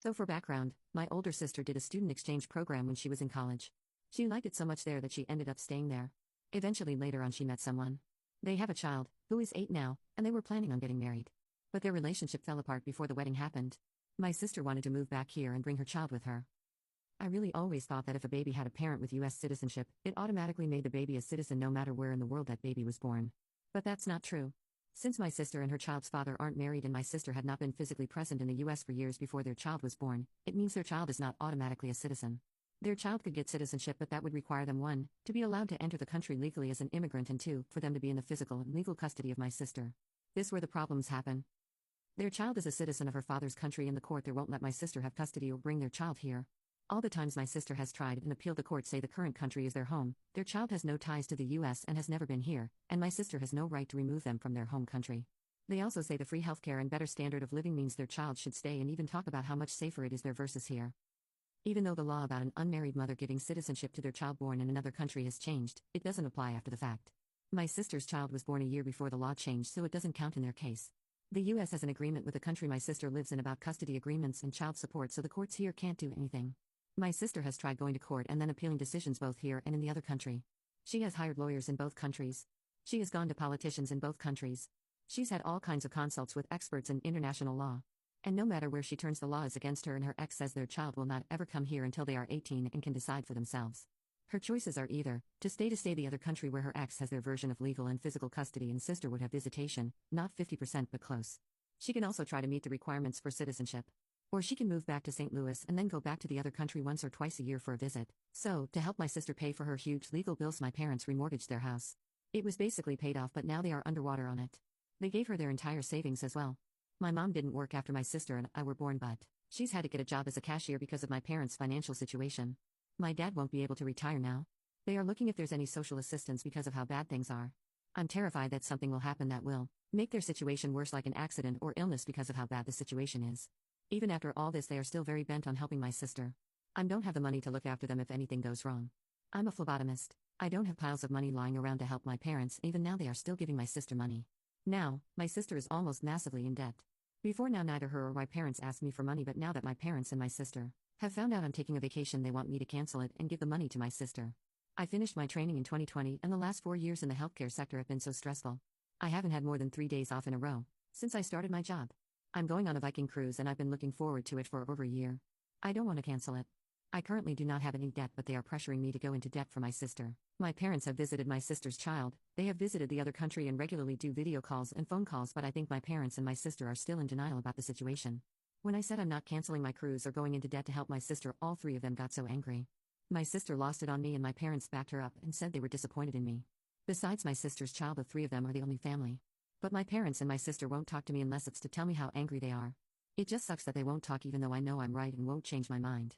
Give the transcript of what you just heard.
So, for background, my older sister did a student exchange program when she was in college. She liked it so much there that she ended up staying there. Eventually, later on, she met someone. They have a child, who is 8 now, and they were planning on getting married. But their relationship fell apart before the wedding happened. My sister wanted to move back here and bring her child with her. I really always thought that if a baby had a parent with US citizenship, it automatically made the baby a citizen no matter where in the world that baby was born. But that's not true. Since my sister and her child's father aren't married and my sister had not been physically present in the US for years before their child was born, it means their child is not automatically a citizen. Their child could get citizenship, but that would require them 1. To be allowed to enter the country legally as an immigrant, and 2. For them to be in the physical and legal custody of my sister. This is where the problems happen. Their child is a citizen of her father's country and the court there won't let my sister have custody or bring their child here. All the times my sister has tried and appealed, the courts say the current country is their home, their child has no ties to the US and has never been here, and my sister has no right to remove them from their home country. They also say the free healthcare and better standard of living means their child should stay, and even talk about how much safer it is there versus here. Even though the law about an unmarried mother giving citizenship to their child born in another country has changed, it doesn't apply after the fact. My sister's child was born a year before the law changed, so it doesn't count in their case. The US has an agreement with the country my sister lives in about custody agreements and child support, so the courts here can't do anything. My sister has tried going to court and then appealing decisions both here and in the other country. She has hired lawyers in both countries. She has gone to politicians in both countries. She's had all kinds of consults with experts in international law. And no matter where she turns, the law is against her, and her ex says their child will not ever come here until they are 18 and can decide for themselves. Her choices are either to stay the other country where her ex has their version of legal and physical custody and sister would have visitation, not 50% but close. She can also try to meet the requirements for citizenship. Or she can move back to St. Louis and then go back to the other country once or twice a year for a visit. So, to help my sister pay for her huge legal bills, my parents remortgaged their house. It was basically paid off, but now they are underwater on it. They gave her their entire savings as well. My mom didn't work after my sister and I were born, but she's had to get a job as a cashier because of my parents' financial situation. My dad won't be able to retire now. They are looking if there's any social assistance because of how bad things are. I'm terrified that something will happen that will make their situation worse, like an accident or illness, because of how bad the situation is. Even after all this, they are still very bent on helping my sister. I don't have the money to look after them if anything goes wrong. I'm a phlebotomist. I don't have piles of money lying around to help my parents. Even now they are still giving my sister money. Now, my sister is almost massively in debt. Before now, neither her or my parents asked me for money, but now that my parents and my sister have found out I'm taking a vacation, they want me to cancel it and give the money to my sister. I finished my training in 2020, and the last 4 years in the healthcare sector have been so stressful. I haven't had more than 3 days off in a row since I started my job. I'm going on a Viking cruise and I've been looking forward to it for over a year. I don't want to cancel it. I currently do not have any debt, but they are pressuring me to go into debt for my sister. My parents have visited my sister's child, they have visited the other country and regularly do video calls and phone calls, but I think my parents and my sister are still in denial about the situation. When I said I'm not canceling my cruise or going into debt to help my sister, all 3 of them got so angry. My sister lost it on me and my parents backed her up and said they were disappointed in me. Besides my sister's child, the 3 of them are the only family. But my parents and my sister won't talk to me unless it's to tell me how angry they are. It just sucks that they won't talk, even though I know I'm right and won't change my mind.